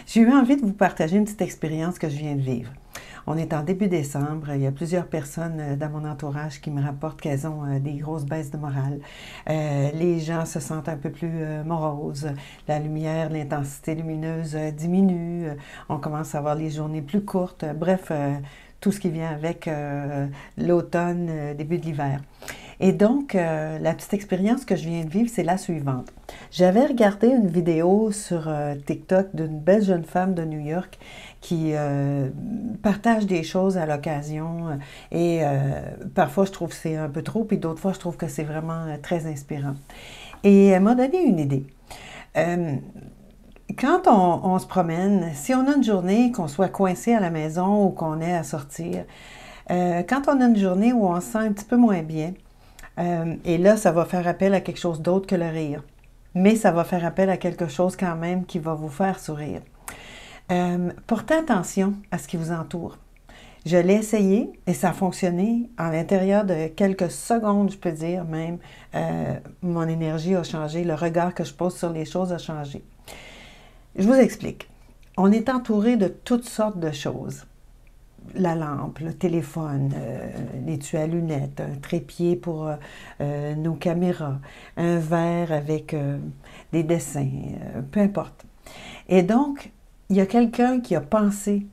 J'ai eu envie de vous partager une petite expérience que je viens de vivre. On est en début décembre, il y a plusieurs personnes dans mon entourage qui me rapportent qu'elles ont des grosses baisses de morale. Les gens se sentent un peu plus moroses, la lumière, l'intensité lumineuse diminue, on commence à avoir les journées plus courtes, bref, tout ce qui vient avec l'automne, début de l'hiver. Et donc, la petite expérience que je viens de vivre, c'est la suivante. J'avais regardé une vidéo sur TikTok d'une belle jeune femme de New York qui partage des choses à l'occasion et parfois je trouve que c'est un peu trop, puis d'autres fois je trouve que c'est vraiment très inspirant. Et elle m'a donné une idée. Quand on se promène, si on a une journée, qu'on soit coincé à la maison ou qu'on ait à sortir, quand on a une journée où on se sent un petit peu moins bien, et là, ça va faire appel à quelque chose d'autre que le rire. Mais ça va faire appel à quelque chose quand même qui va vous faire sourire. Portez attention à ce qui vous entoure. Je l'ai essayé et ça a fonctionné. À l'intérieur de quelques secondes, je peux dire même, mon énergie a changé, le regard que je pose sur les choses a changé. Je vous explique. On est entouré de toutes sortes de choses. La lampe, le téléphone, l'étui à lunettes, un trépied pour nos caméras, un verre avec des dessins, peu importe. Et donc, il y a quelqu'un qui a pensé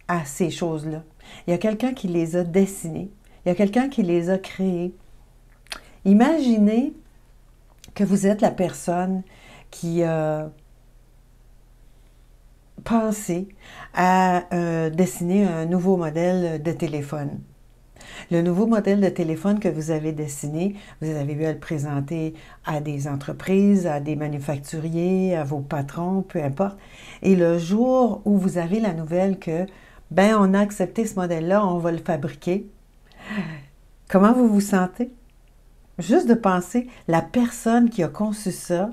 à ces choses-là. Il y a quelqu'un qui les a dessinées. Il y a quelqu'un qui les a créées. Imaginez que vous êtes la personne qui a pensé à dessiner un nouveau modèle de téléphone. Le nouveau modèle de téléphone que vous avez dessiné, vous avez eu à le présenter à des entreprises, à des manufacturiers, à vos patrons, peu importe. Et le jour où vous avez la nouvelle que, ben, on a accepté ce modèle-là, on va le fabriquer, comment vous vous sentez? Juste de penser, la personne qui a conçu ça,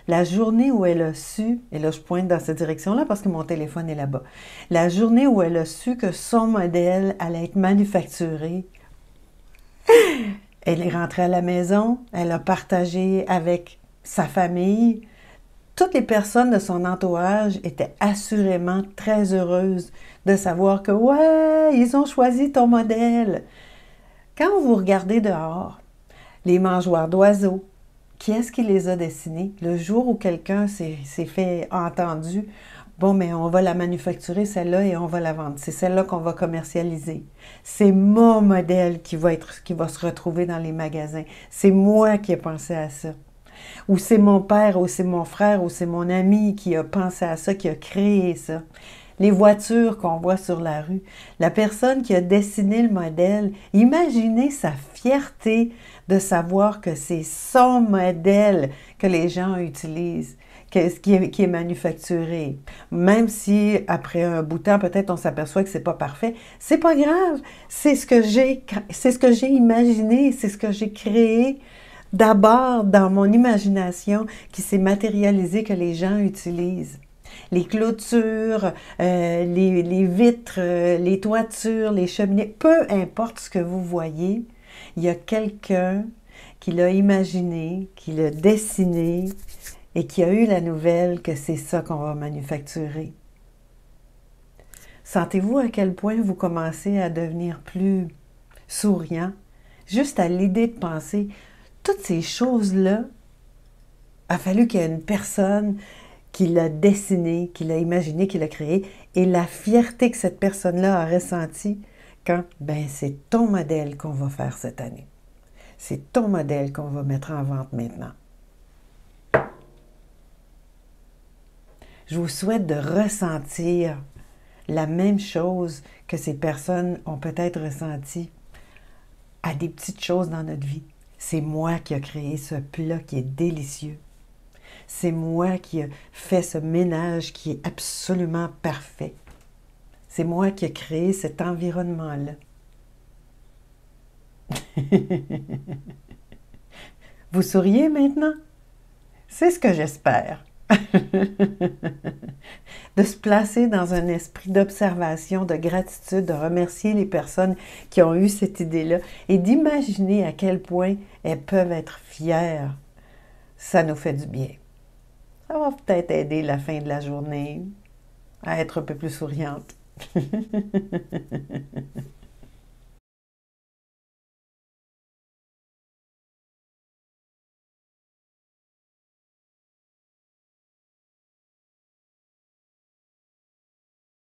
la journée où elle a su, et là je pointe dans cette direction-là parce que mon téléphone est là-bas, la journée où elle a su que son modèle allait être manufacturé, elle est rentrée à la maison, elle a partagé avec sa famille, toutes les personnes de son entourage étaient assurément très heureuses de savoir que « ouais, ils ont choisi ton modèle ». Quand vous regardez dehors, les mangeoires d'oiseaux, qui est-ce qui les a dessinés? Le jour où quelqu'un s'est fait entendu, bon, mais on va la manufacturer, celle-là, et on va la vendre. C'est celle-là qu'on va commercialiser. C'est mon modèle qui va se retrouver dans les magasins. C'est moi qui ai pensé à ça. Ou c'est mon père, ou c'est mon frère, ou c'est mon ami qui a pensé à ça, qui a créé ça. Les voitures qu'on voit sur la rue, la personne qui a dessiné le modèle, imaginez sa fierté de savoir que c'est son modèle que les gens utilisent, qui est manufacturé. Même si, après un bout de temps, peut-être on s'aperçoit que c'est pas parfait, c'est pas grave. C'est ce que j'ai imaginé, c'est ce que j'ai créé d'abord dans mon imagination qui s'est matérialisé que les gens utilisent. Les clôtures, les vitres, les toitures, les cheminées, peu importe ce que vous voyez, il y a quelqu'un qui l'a imaginé, qui l'a dessiné et qui a eu la nouvelle que c'est ça qu'on va manufacturer. Sentez-vous à quel point vous commencez à devenir plus souriant, juste à l'idée de penser, toutes ces choses-là, a fallu qu'il y ait une personne qui l'a dessiné, qui l'a imaginé, qui l'a créé, et la fierté que cette personne-là a ressentie quand, ben, c'est ton modèle qu'on va faire cette année. C'est ton modèle qu'on va mettre en vente maintenant. Je vous souhaite de ressentir la même chose que ces personnes ont peut-être ressenti à des petites choses dans notre vie. C'est moi qui ai créé ce plat qui est délicieux. C'est moi qui ai fait ce ménage qui est absolument parfait. C'est moi qui ai créé cet environnement-là. Vous souriez maintenant? C'est ce que j'espère. De se placer dans un esprit d'observation, de gratitude, de remercier les personnes qui ont eu cette idée-là et d'imaginer à quel point elles peuvent être fières. Ça nous fait du bien. Ça va peut-être aider la fin de la journée. à être un peu plus souriante.